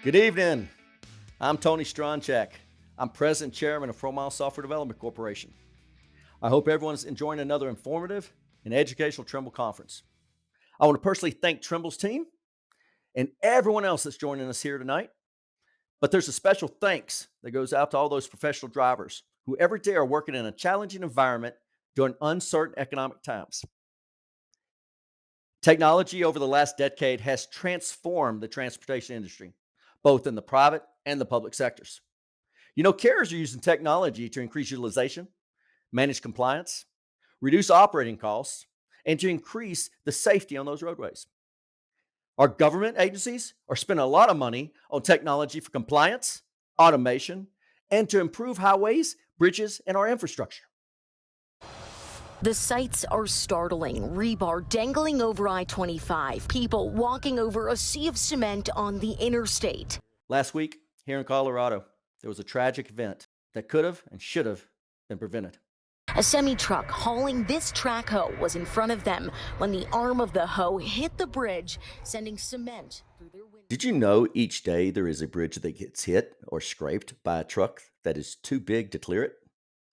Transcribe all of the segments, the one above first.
Good evening. I'm Tony Stronchak. I'm President and Chairman of ProMiles Software Development Corporation. I hope everyone's enjoying another informative and educational Trimble conference. I want to personally thank Trimble's team and everyone else that's joining us here tonight. But there's a special thanks that goes out to all those professional drivers who every day are working in a challenging environment during uncertain economic times. Technology over the last decade has transformed the transportation industry, both in the private and the public sectors. Carriers are using technology to increase utilization, manage compliance, reduce operating costs, and to increase the safety on those roadways. Our government agencies are spending a lot of money on technology for compliance, automation, and to improve highways, bridges, and our infrastructure. The sights are startling. Rebar dangling over I-25. People walking over a sea of cement on the interstate. Last week, here in Colorado, there was a tragic event that could have and should have been prevented. A semi-truck hauling this track hoe was in front of them when the arm of the hoe hit the bridge, sending cement through their window. Did you know each day there is a bridge that gets hit or scraped by a truck that is too big to clear it?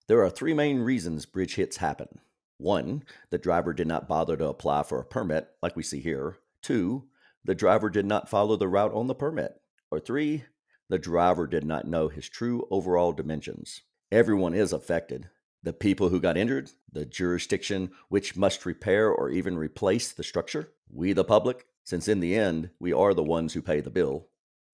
There are three main reasons bridge hits happen. 1, the driver did not bother to apply for a permit, like we see here. 2, the driver did not follow the route on the permit. Or 3, the driver did not know his true overall dimensions. Everyone is affected. The people who got injured, the jurisdiction which must repair or even replace the structure, we the public, since in the end, we are the ones who pay the bill.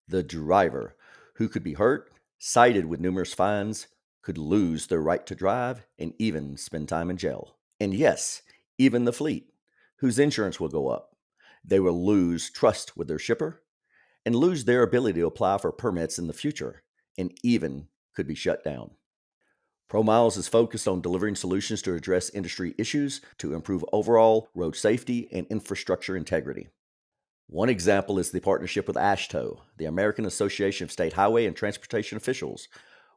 The driver, who could be hurt, cited with numerous fines, could lose their right to drive, and even spend time in jail. And yes, even the fleet, whose insurance will go up. They will lose trust with their shipper and lose their ability to apply for permits in the future, and even could be shut down. ProMiles is focused on delivering solutions to address industry issues to improve overall road safety and infrastructure integrity. One example is the partnership with AASHTO, the American Association of State Highway and Transportation Officials,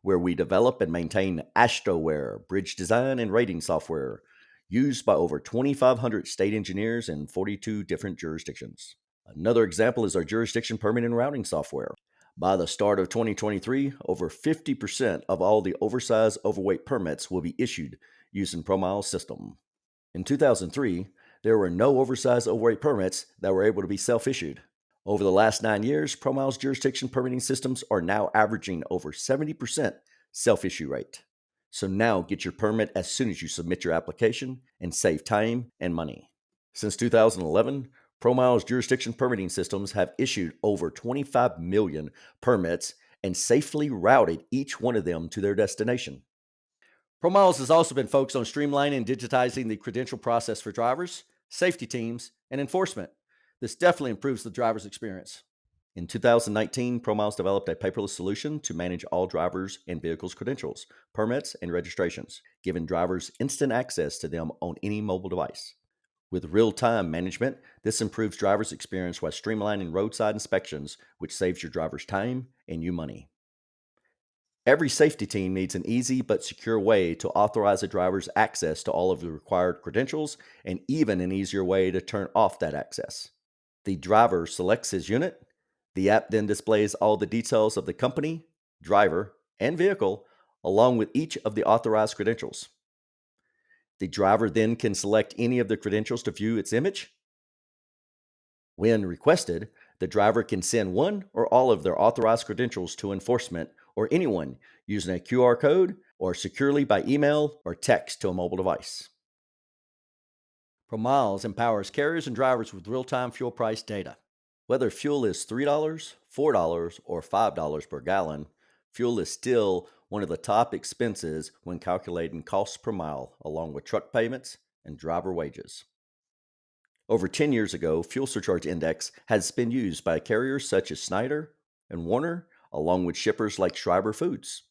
where we develop and maintain AASHTOware, bridge design and rating software, used by over 2,500 state engineers in 42 different jurisdictions. Another example is our jurisdiction permitting and routing software. By the start of 2023, over 50% of all the oversized overweight permits will be issued using ProMiles system. In 2003, there were no oversized overweight permits that were able to be self-issued. Over the last 9 years, ProMiles jurisdiction permitting systems are now averaging over 70% self-issue rate. So now get your permit as soon as you submit your application and save time and money. Since 2011, ProMiles jurisdiction permitting systems have issued over 25 million permits and safely routed each one of them to their destination. ProMiles has also been focused on streamlining and digitizing the credential process for drivers, safety teams, and enforcement. This definitely improves the driver's experience. In 2019, ProMiles developed a paperless solution to manage all drivers and vehicles' credentials, permits, and registrations, giving drivers instant access to them on any mobile device. With real-time management, this improves drivers' experience while streamlining roadside inspections, which saves your drivers time and you money. Every safety team needs an easy but secure way to authorize a driver's access to all of the required credentials and even an easier way to turn off that access. The driver selects his unit. The app then displays all the details of the company, driver, and vehicle, along with each of the authorized credentials. The driver then can select any of the credentials to view its image. When requested, the driver can send one or all of their authorized credentials to enforcement or anyone using a QR code or securely by email or text to a mobile device. ProMiles empowers carriers and drivers with real-time fuel price data. Whether fuel is $3, $4, or $5 per gallon, fuel is still one of the top expenses when calculating costs per mile, along with truck payments and driver wages. Over 10 years ago, fuel surcharge index has been used by carriers such as Snyder and Warner, along with shippers like Schreiber Foods.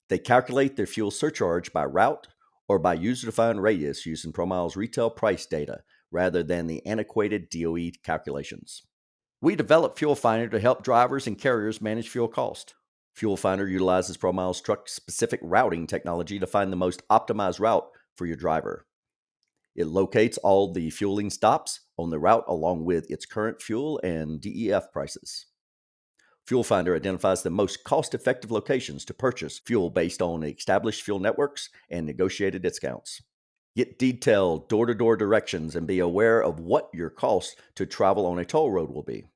They calculate their fuel surcharge by route or by user-defined radius using ProMiles retail price data rather than the antiquated DOE calculations. We developed Fuel Finder to help drivers and carriers manage fuel cost. Fuel Finder utilizes ProMiles truck-specific routing technology to find the most optimized route for your driver. It locates all the fueling stops on the route along with its current fuel and DEF prices. Fuel Finder identifies the most cost effective locations to purchase fuel based on established fuel networks and negotiated discounts. Get detailed door to door directions and be aware of what your cost to travel on a toll road will be.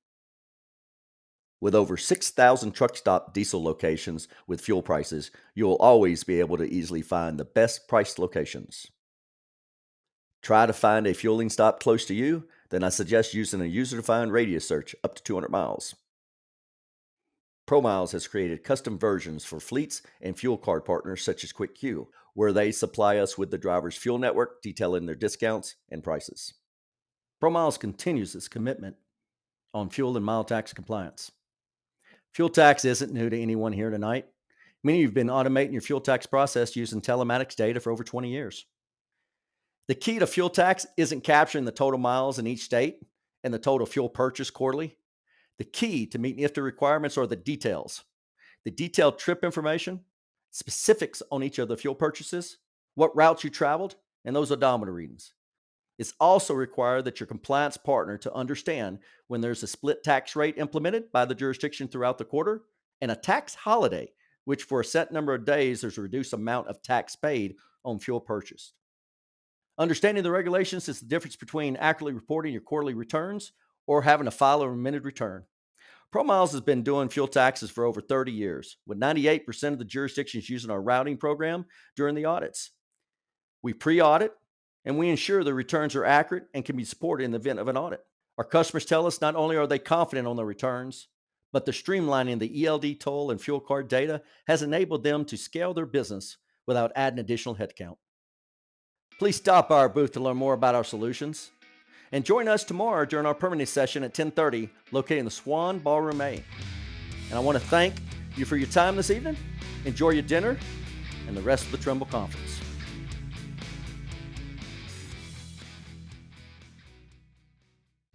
With over 6,000 truck stop diesel locations with fuel prices, you will always be able to easily find the best priced locations. Try to find a fueling stop close to you, then I suggest using a user defined radius search up to 200 miles. ProMiles has created custom versions for fleets and fuel card partners such as QuickQ, where they supply us with the driver's fuel network, detailing their discounts and prices. ProMiles continues its commitment on fuel and mile tax compliance. Fuel tax isn't new to anyone here tonight. Many of you have been automating your fuel tax process using telematics data for over 20 years. The key to fuel tax isn't capturing the total miles in each state and the total fuel purchase quarterly. The key to meeting IFTA requirements are the details. The detailed trip information, specifics on each of the fuel purchases, what routes you traveled, and those odometer readings. It's also required that your compliance partner to understand when there's a split tax rate implemented by the jurisdiction throughout the quarter and a tax holiday, which for a set number of days, there's a reduced amount of tax paid on fuel purchased. Understanding the regulations is the difference between accurately reporting your quarterly returns or having to file a remitted return. ProMiles has been doing fuel taxes for over 30 years, with 98% of the jurisdictions using our routing program during the audits. We pre-audit, and we ensure the returns are accurate and can be supported in the event of an audit. Our customers tell us not only are they confident on their returns, but the streamlining the ELD toll and fuel card data has enabled them to scale their business without adding additional headcount. Please stop by our booth to learn more about our solutions. And join us tomorrow during our permitting session at 10:30, located in the Swan Ballroom A. And I want to thank you for your time this evening. Enjoy your dinner and the rest of the Trimble Conference.